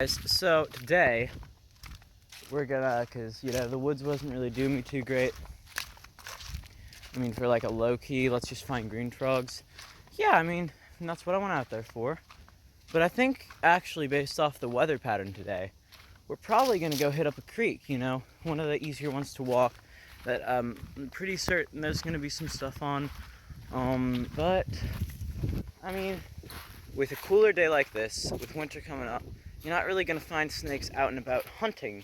So today we're gonna, cause the woods wasn't really doing me too great. I mean, for like a low key, let's just find green frogs. Yeah, I mean, that's what I went out there for. But I think actually, based off the weather pattern today, we're probably gonna go hit up a creek. One of the easier ones to walk. That I'm pretty certain there's gonna be some stuff on. But I mean, with a cooler day like this, with winter coming up, you're not really going to find snakes out and about hunting,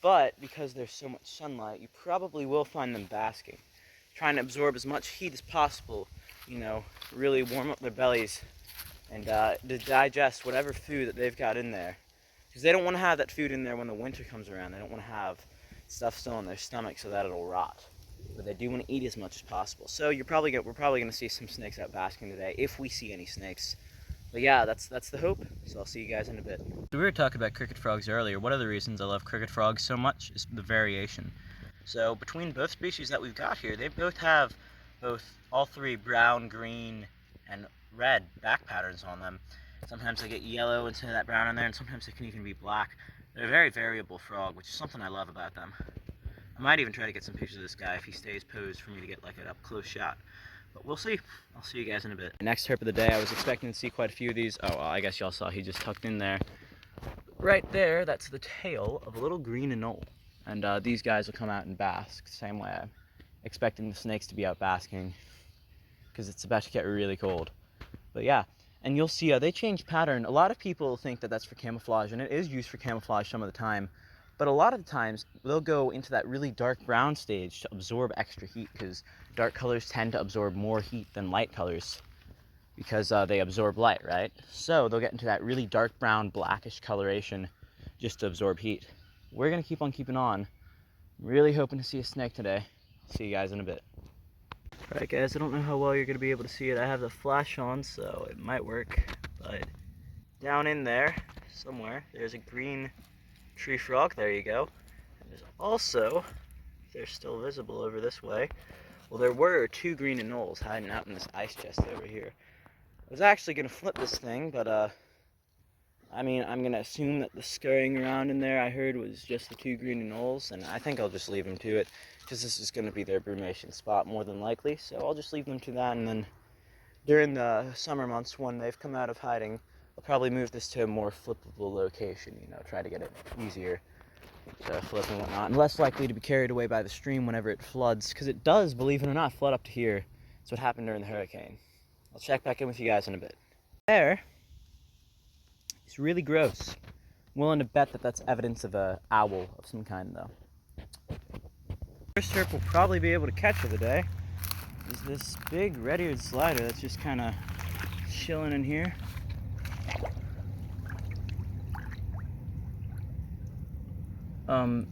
but because there's so much sunlight, you probably will find them basking, trying to absorb as much heat as possible, really warm up their bellies and to digest whatever food that they've got in there. Because they don't want to have that food in there when the winter comes around. They don't want to have stuff still in their stomach so that it'll rot. But they do want to eat as much as possible. So we're probably going to see some snakes out basking today, if we see any snakes. But yeah, that's the hope, so I'll see you guys in a bit. So we were talking about cricket frogs earlier. One of the reasons I love cricket frogs so much is the variation. So between both species that we've got here, they both have all three brown, green, and red back patterns on them. Sometimes they get yellow instead of that brown in there, and sometimes they can even be black. They're a very variable frog, which is something I love about them. I might even try to get some pictures of this guy if he stays posed for me to get like an up-close shot. But we'll see. I'll see you guys in a bit. Next herp of the day, I was expecting to see quite a few of these. Oh, well, I guess y'all saw he just tucked in there. Right there, that's the tail of a little green anole. And these guys will come out and bask the same way. I'm expecting the snakes to be out basking because it's about to get really cold. But yeah, and you'll see they change pattern. A lot of people think that that's for camouflage, and it is used for camouflage some of the time. But a lot of the times, they'll go into that really dark brown stage to absorb extra heat, because dark colors tend to absorb more heat than light colors because they absorb light, right? So they'll get into that really dark brown, blackish coloration just to absorb heat. We're going to keep on keeping on. I'm really hoping to see a snake today. See you guys in a bit. Alright guys, I don't know how well you're going to be able to see it. I have the flash on, so it might work. But down in there, somewhere, there's a green tree frog. There you go. And there's also, they're still visible over this way. Well, there were two green anoles hiding out in this ice chest over here. I was actually going to flip this thing, but I'm going to assume that the scurrying around in there I heard was just the two green anoles, and I think I'll just leave them to it, because this is going to be their brumation spot more than likely, so I'll just leave them to that, and then during the summer months when they've come out of hiding, I'll probably move this to a more flippable location, try to get it easier to flip and whatnot, and less likely to be carried away by the stream whenever it floods, because it does, believe it or not, flood up to here. That's what happened during the hurricane. I'll check back in with you guys in a bit. There, it's really gross. I'm willing to bet that that's evidence of an owl of some kind, though. First herp we'll probably be able to catch for the day is this big red-eared slider that's just kind of chilling in here.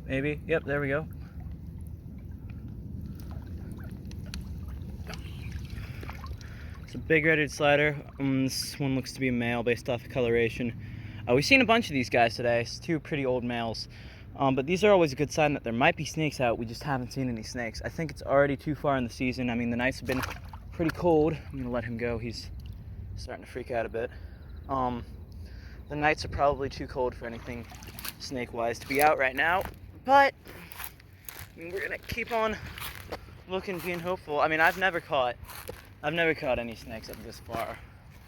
Maybe. Yep, there we go. It's a big red-eared slider. This one looks to be a male based off the coloration. We've seen a bunch of these guys today. It's two pretty old males. But these are always a good sign that there might be snakes out. We just haven't seen any snakes. I think it's already too far in the season. I mean, the nights have been pretty cold. I'm gonna let him go. He's starting to freak out a bit. The nights are probably too cold for anything snake-wise to be out right now. But we're gonna keep on looking, being hopeful. I mean, I've never caught any snakes up this far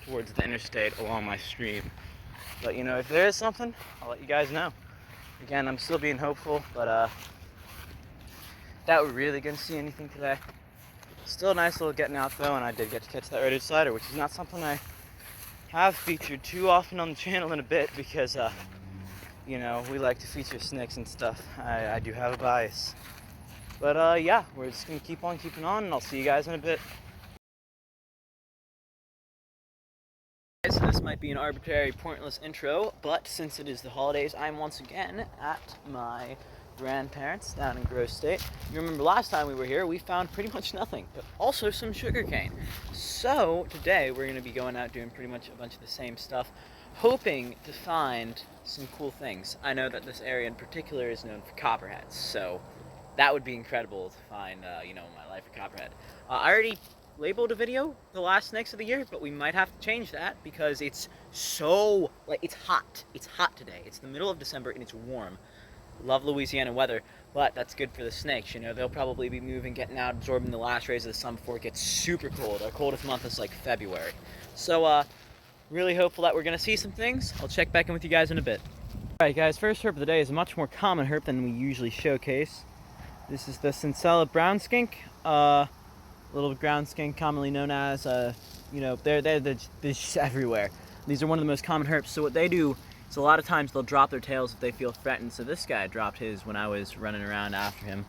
towards the interstate along my stream. But if there is something, I'll let you guys know. Again, I'm still being hopeful, but doubt we're really gonna see anything today. Still a nice little getting out though, and I did get to catch that red-eared slider, which is not something I have featured too often on the channel in a bit, because we like to feature snakes and stuff. I do have a bias. But yeah, we're just gonna keep on keeping on, and I'll see you guys in a bit. So this might be an arbitrary, pointless intro, but since it is the holidays, I'm once again at my grandparents down in Grove State. You remember last time we were here, we found pretty much nothing, but also some sugarcane. So today we're going to be going out doing pretty much a bunch of the same stuff, hoping to find some cool things. I know that this area in particular is known for copperheads, so that would be incredible to find, in my life, a copperhead. I already labeled a video the last snakes of the year, but we might have to change that because it's so, like, it's hot. It's hot today. It's the middle of December and it's warm. Love Louisiana weather, but that's good for the snakes. You know, they'll probably be moving, getting out, absorbing the last rays of the sun before it gets super cold. Our coldest month is like February. So, really hopeful that we're gonna see some things. I'll check back in with you guys in a bit. All right, guys, first herp of the day is a much more common herp than we usually showcase. This is the Cincella brown skink, little ground skink, commonly known as, you know, they're just everywhere. These are one of the most common herps. So what they do is a lot of times they'll drop their tails if they feel threatened. So this guy dropped his when I was running around after him.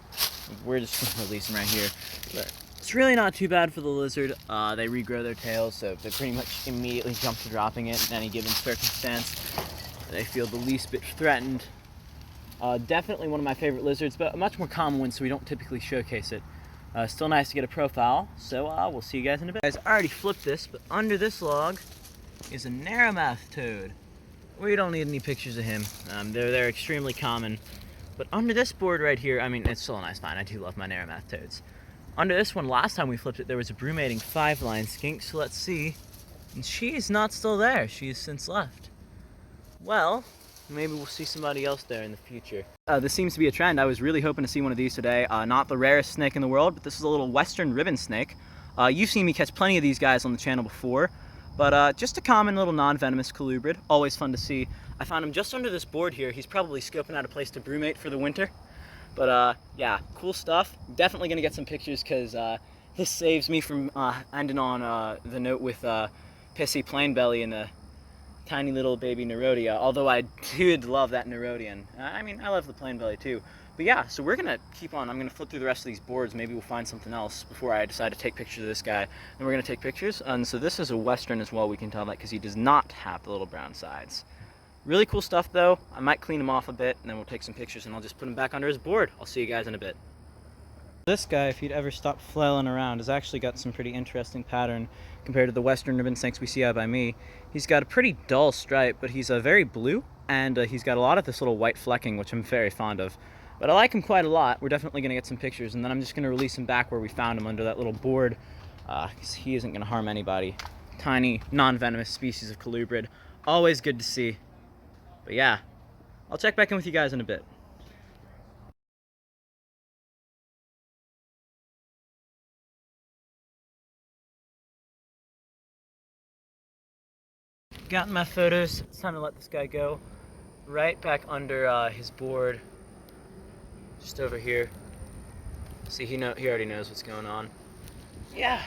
We're just gonna release him right here. But it's really not too bad for the lizard. They regrow their tails, so they pretty much immediately jump to dropping it in any given circumstance. They feel the least bit threatened. Definitely one of my favorite lizards, but a much more common one, so we don't typically showcase it. Still nice to get a profile, so we'll see you guys in a bit. Guys, I already flipped this, but under this log is a narrowmouth toad. We don't need any pictures of him. They're extremely common. But under this board right here, I mean, it's still a nice find. I do love my narrowmouth toads. Under this one, last time we flipped it, there was a brumating 5-line skink, so let's see. And she is not still there. She has since left. Well, maybe we'll see somebody else there in the future. This seems to be a trend. I was really hoping to see one of these today. Not the rarest snake in the world, but this is a little western ribbon snake. You've seen me catch plenty of these guys on the channel before, but just a common little non-venomous colubrid. Always fun to see. I found him just under this board here. He's probably scoping out a place to brumate for the winter. But yeah, cool stuff. Definitely gonna get some pictures because this saves me from ending on the note with pissy plain belly and the tiny little baby Nerodia, although I did love that Nerodian. I mean, I love the plain belly too. But yeah, so we're gonna keep on. I'm gonna flip through the rest of these boards. Maybe we'll find something else before I decide to take pictures of this guy. And we're gonna take pictures. And so this is a western as well. We can tell that because he does not have the little brown sides. Really cool stuff though. I might clean him off a bit and then we'll take some pictures and I'll just put him back under his board. I'll see you guys in a bit. This guy, if he'd ever stopped flailing around, has actually got some pretty interesting pattern compared to the western ribbon snakes we see out by me. He's got a pretty dull stripe, but he's very blue, and he's got a lot of this little white flecking, which I'm very fond of. But I like him quite a lot. We're definitely going to get some pictures, and then I'm just going to release him back where we found him under that little board, because he isn't going to harm anybody. Tiny, non-venomous species of colubrid. Always good to see. But yeah, I'll check back in with you guys in a bit. Gotten my photos. It's time to let this guy go. Right back under his board, just over here. See, he already knows what's going on. Yeah,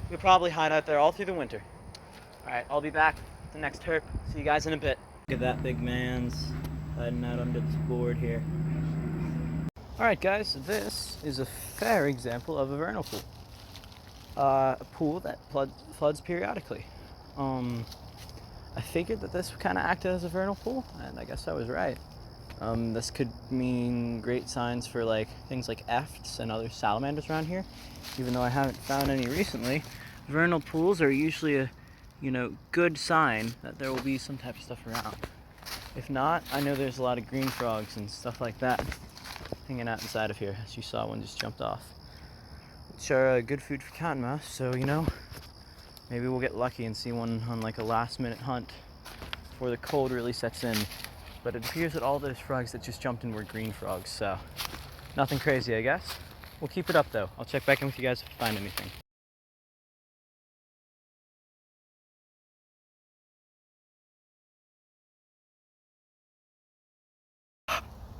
we'll probably hide out there all through the winter. All right, I'll be back with the next herp. See you guys in a bit. Look at that big man's hiding out under this board here. All right, guys, so this is a fair example of a vernal pool. A pool that floods periodically. I figured that this would kind of act as a vernal pool, and I guess I was right. This could mean great signs for like things like efts and other salamanders around here, even though I haven't found any recently. Vernal pools are usually a, good sign that there will be some type of stuff around. If not, I know there's a lot of green frogs and stuff like that hanging out inside of here, as you saw one just jumped off, which are good food for cottonmouth, so maybe we'll get lucky and see one on like a last-minute hunt before the cold really sets in. But it appears that all those frogs that just jumped in were green frogs, so nothing crazy, I guess. We'll keep it up, though. I'll check back in with you guys if I find anything.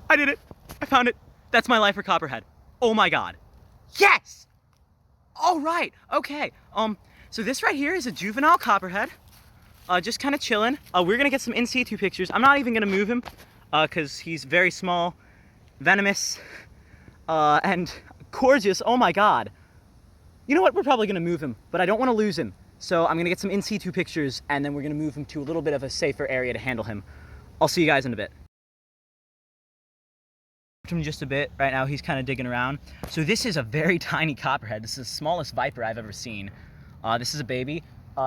I did it! I found it! That's my life for Copperhead. Oh my god. Yes! All right, okay. So this right here is a juvenile Copperhead, just kind of chilling. We're gonna get some in situ pictures. I'm not even gonna move him, because he's very small, venomous, and gorgeous. Oh my god. You know what? We're probably gonna move him, but I don't want to lose him. So I'm gonna get some in situ pictures, and then we're gonna move him to a little bit of a safer area to handle him. I'll see you guys in a bit. Him just a bit. Right now he's kind of digging around. So this is a very tiny Copperhead. This is the smallest viper I've ever seen. This is a baby.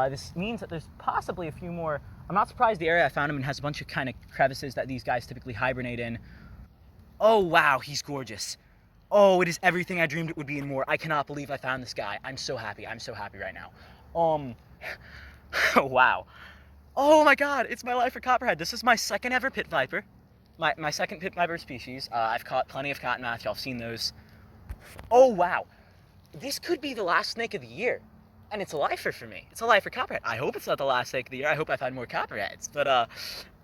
This means that there's possibly a few more. I'm not surprised the area I found him in has a bunch of kind of crevices that these guys typically hibernate in. Oh wow, he's gorgeous. Oh, it is everything I dreamed it would be and more. I cannot believe I found this guy. I'm so happy. I'm so happy right now. Wow. Oh my god, it's my life for Copperhead. This is my second ever pit viper. My second pit viper species. I've caught plenty of cottonmouth. Y'all seen those. Oh wow. This could be the last snake of the year. And it's a lifer for me. It's a lifer Copperhead. I hope it's not the last snake of the year. I hope I find more Copperheads. But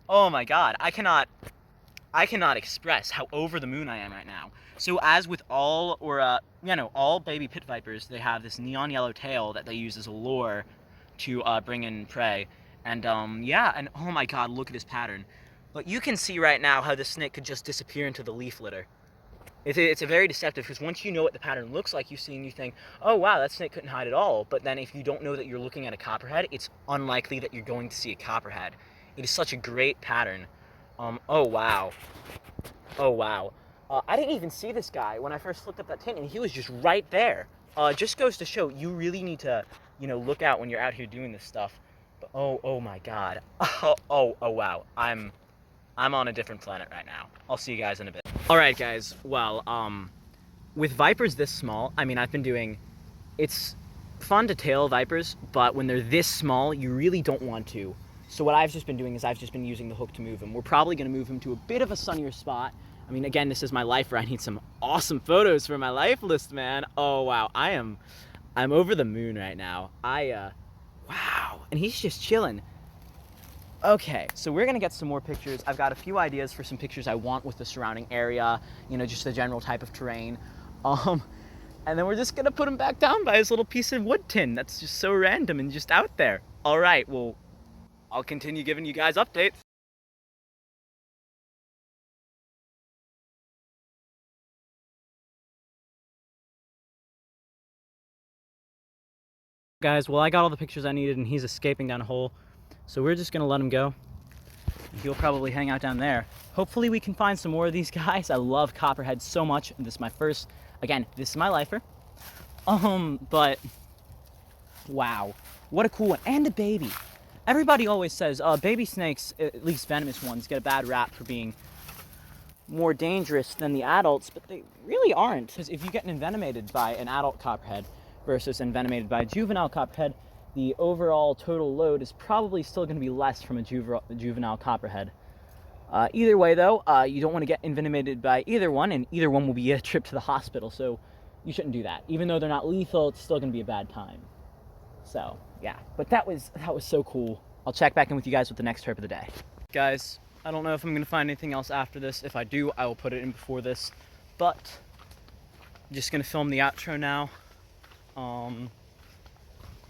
oh my god, I cannot express how over the moon I am right now. So as with all, all baby pit vipers, they have this neon yellow tail that they use as a lure to bring in prey. And yeah, and oh my god, look at this pattern. But you can see right now how this snake could just disappear into the leaf litter. It's a very deceptive, because once you know what the pattern looks like, you see and you think, oh wow, that snake couldn't hide at all. But then if you don't know that you're looking at a copperhead, it's unlikely that you're going to see a copperhead. It is such a great pattern. Oh wow. Oh wow. I didn't even see this guy when I first looked up that tint, and he was just right there. Just goes to show, you really need to, look out when you're out here doing this stuff. But oh my god. Oh wow. I'm on a different planet right now. I'll see you guys in a bit. Alright guys, well, with vipers this small, I mean, it's fun to tail vipers, but when they're this small, you really don't want to. So what I've just been doing is I've just been using the hook to move him. We're probably gonna move him to a bit of a sunnier spot. I mean, again, this is my lifer. I need some awesome photos for my life list, man. Oh wow, I'm over the moon right now. Wow, and he's just chilling. Okay, so we're gonna get some more pictures. I've got a few ideas for some pictures I want with the surrounding area, just the general type of terrain. And then we're just gonna put him back down by his little piece of wood tin that's just so random and just out there. All right, well, I'll continue giving you guys updates. Guys, well, I got all the pictures I needed and he's escaping down a hole. So we're just gonna let him go. He'll probably hang out down there. Hopefully we can find some more of these guys. I love Copperhead so much. This is my first, again, this is my lifer. But wow, what a cool one. And a baby. Everybody always says baby snakes, at least venomous ones, get a bad rap for being more dangerous than the adults, but they really aren't. Because if you get envenomated by an adult Copperhead versus envenomated by a juvenile Copperhead, the overall total load is probably still going to be less from a juvenile Copperhead. Either way, though, you don't want to get envenomated by either one, and either one will be a trip to the hospital, so you shouldn't do that. Even though they're not lethal, it's still going to be a bad time. So, yeah. But that was so cool. I'll check back in with you guys with the next herp of the day. Guys, I don't know if I'm going to find anything else after this. If I do, I will put it in before this. But, I'm just going to film the outro now.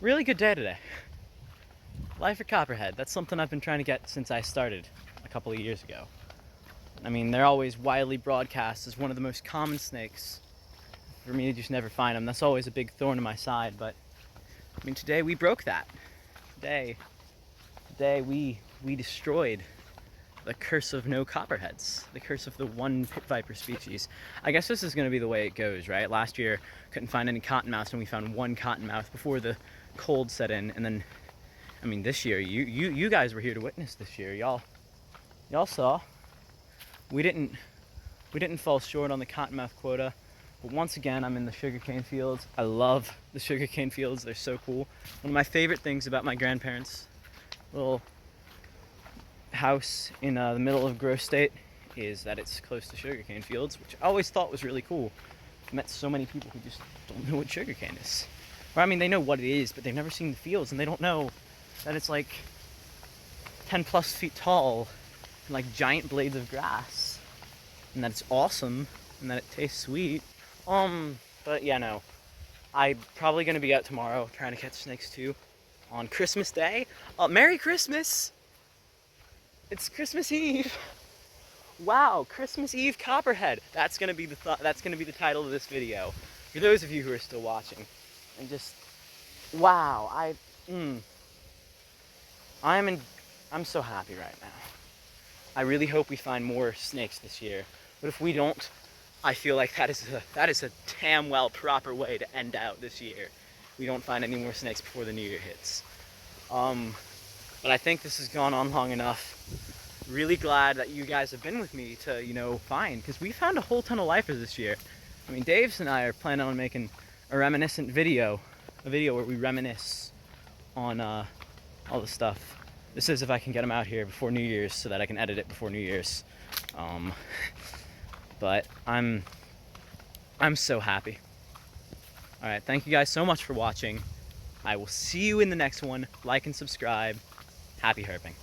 Really good day today. Life for Copperhead. That's something I've been trying to get since I started a couple of years ago. I mean, they're always widely broadcast as one of the most common snakes. For me to just never find them, that's always a big thorn in my side, but I mean, today we broke that. Today we destroyed the curse of no Copperheads, the curse of the one pit viper species. I guess this is going to be the way it goes, right? Last year, couldn't find any cottonmouths, and we found one cottonmouth before the cold set in, and then, I mean, this year, you guys were here to witness this year. Y'all saw. We didn't fall short on the cottonmouth quota, but once again, I'm in the sugarcane fields. I love the sugarcane fields. They're so cool. One of my favorite things about my grandparents' little house in the middle of Grove State is that it's close to sugarcane fields, which I always thought was really cool. I've met so many people who just don't know what sugarcane is. Or I mean, they know what it is, but they've never seen the fields, and they don't know that it's like 10 plus feet tall and like giant blades of grass, and that it's awesome and that it tastes sweet. But yeah, no, I'm probably gonna be out tomorrow trying to catch snakes too on Christmas Day. Merry Christmas! It's Christmas Eve. Wow, Christmas Eve Copperhead. That's gonna be the title of this video for those of you who are still watching. And just wow, I'm so happy right now. I really hope we find more snakes this year. But if we don't, I feel like that is a damn well proper way to end out this year. We don't find any more snakes before the new year hits. But I think this has gone on long enough. Really glad that you guys have been with me to, find, because we found a whole ton of lifers this year. I mean, Dave's and I are planning on making a reminiscent video, a video where we reminisce on all the stuff. This is if I can get him out here before New Year's so that I can edit it before New Year's. But I'm so happy. All right, thank you guys so much for watching. I will see you in the next one. Like and subscribe. Happy herping.